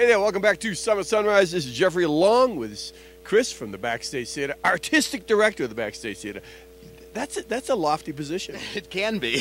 Hey there, welcome back to Summer Sunrise. This is Jeffrey along with Chris from the Backstage Theatre, artistic director of the Backstage Theatre. That's a lofty position. It can be.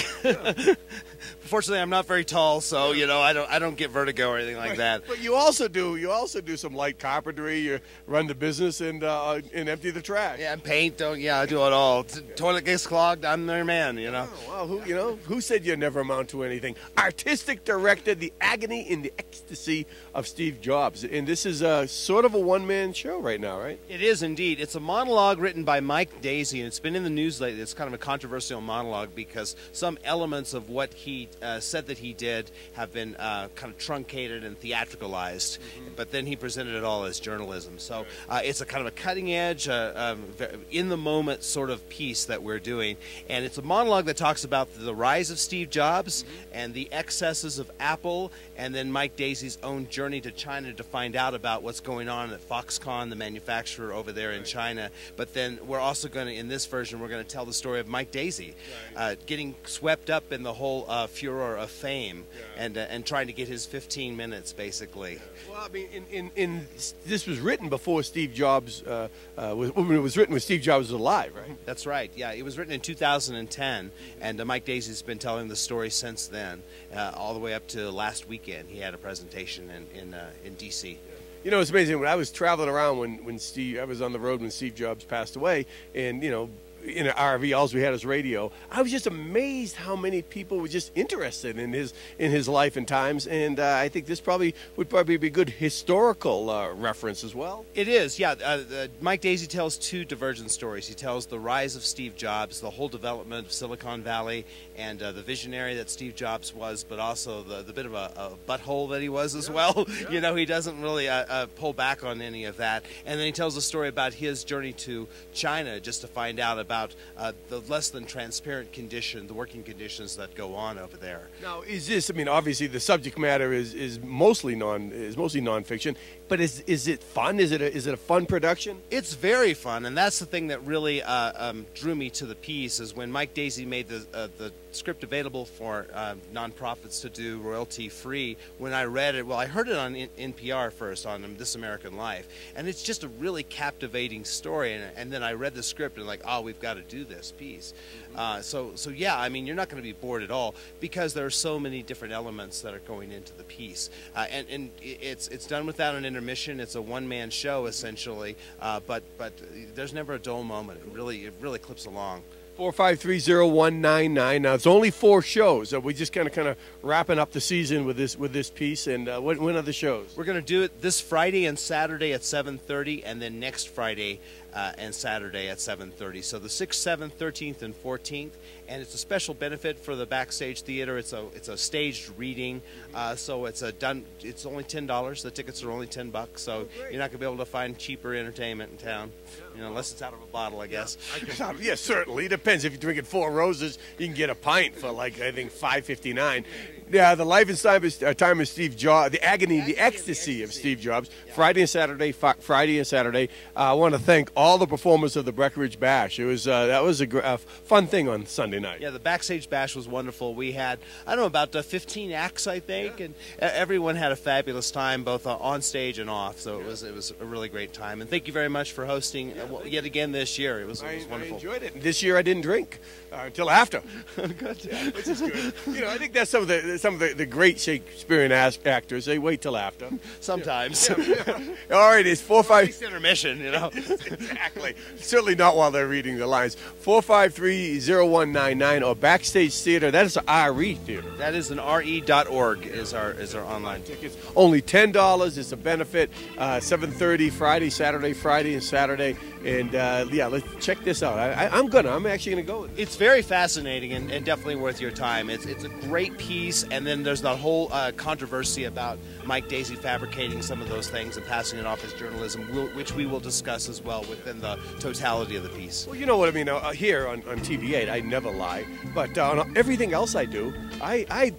Fortunately, I'm not very tall, so I don't get vertigo or anything like that. But you also do some light carpentry. You run the business and empty the trash. Yeah, and paint. I do it all. Toilet gets clogged, I'm their man. Oh, well, who said you never amount to anything? Artistic director, the agony and the ecstasy of Steve Jobs, and this is sort of a one-man show right now, right? It is indeed. It's a monologue written by Mike Daisey, and it's been in the news lately. It's kind of a controversial monologue because some elements of what he said that he did have been kind of truncated and theatricalized, but then he presented it all as journalism. So it's a kind of a cutting-edge, in-the-moment sort of piece that we're doing, and it's a monologue that talks about the rise of Steve Jobs and the excesses of Apple, and then Mike Daisey's own journey to China to find out about what's going on at Foxconn, the manufacturer over there in China. But then we're also going to, in this version, we're going to tell the story of Mike Daisey getting swept up in the whole furor of fame and trying to get his 15 minutes, basically. Well, I mean, this was written before Steve Jobs, it was written when Steve Jobs was alive, right? That's right, yeah. It was written in 2010, and Mike Daisey's been telling the story since then, all the way up to last weekend. He had a presentation in D.C. You know, it's amazing. When I was traveling around I was on the road when Steve Jobs passed away, and, in an RV, all we had was radio. I was just amazed how many people were just interested in his life and times, and I think this would probably be a good historical reference as well. It is, yeah. Mike Daisey tells two divergent stories. He tells the rise of Steve Jobs, the whole development of Silicon Valley, and the visionary that Steve Jobs was, but also the bit of a butthole that he was as well. Yeah. He doesn't really pull back on any of that. And then he tells a story about his journey to China just to find out about the less than transparent condition, the working conditions that go on over there. Now, is this? I mean, obviously the subject matter is mostly nonfiction, but is it fun? Is it a fun production? It's very fun, and that's the thing that really drew me to the piece. Is when Mike Daisey made the script available for nonprofits to do royalty free. When I read it, well, I heard it on NPR first on This American Life, and it's just a really captivating story. And then I read the script and oh, we've got to do this piece. So yeah, I mean, you're not going to be bored at all because there are so many different elements that are going into the piece, and it's done without an intermission. It's a one-man show essentially, but there's never a dull moment. It really clips along. 4530199. Now it's only 4 shows. So we just kind of wrapping up the season with this piece. And when are the shows? We're going to do it this Friday and Saturday at 7:30, and then next Friday and Saturday at 7:30. So the 6th, 7th, 13th, and 14th. And it's a special benefit for the Backstage Theater. It's a staged reading, so it's only $10. The tickets are only $10, so you're not going to be able to find cheaper entertainment in town, unless it's out of a bottle, I guess. Yeah, certainly. It depends. If you're drinking 4 Roses, you can get a pint for I think $5.59. Yeah, the life and time of Steve Jobs, the agony, the ecstasy of Steve Jobs. Friday and Saturday. I want to thank all the performers of the Breckenridge Bash. It was that was a fun thing on Sunday night. Yeah, the Backstage Bash was wonderful. We had about 15 acts, I think, and everyone had a fabulous time, both on stage and off. So it was a really great time. And thank you very much for hosting yet again this year. It was wonderful. I enjoyed it. This year I didn't drink until after. Good. Yeah, which is good. I think that's some of the great Shakespearean actors. They wait till after. Sometimes. Yeah. All right, it's 4-5. Intermission, Exactly. Certainly not while they're reading the lines. 4530199 or Backstage Theatre. That is a RE theater. That is an re.org is our online tickets. Only $10. It's a benefit. 7:30 Friday and Saturday. And let's check this out. I'm actually gonna go with it. It's very fascinating and definitely worth your time. It's a great piece, and then there's that whole controversy about Mike Daisey fabricating some of those things and passing it off as journalism, which we will discuss as well within the totality of the piece. Well, you know what I mean. Here on TV8, I never lie, but on everything else I do, I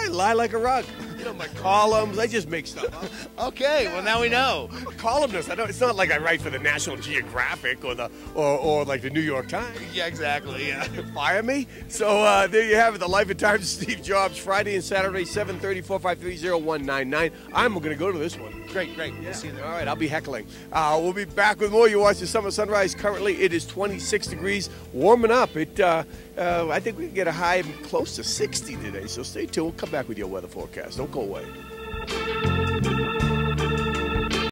lie like a rug. You know, my columns. I just make stuff up. Okay, well now we know. I'm a columnist. It's not like I write for the National Geographic or like the New York Times. Yeah, exactly. Yeah. Fire me. So there you have it. The Life and Times of Steve Jobs, Friday and Saturday, 7:30, 453-0199. I'm going to go to this one. Great. We'll see you there. All right, I'll be heckling. We'll be back with more. You watch the summer sunrise. Currently, it is 26 degrees, warming up. I think we can get a high close to 60 today. So stay tuned. We'll come back with your weather forecast. Don't go away.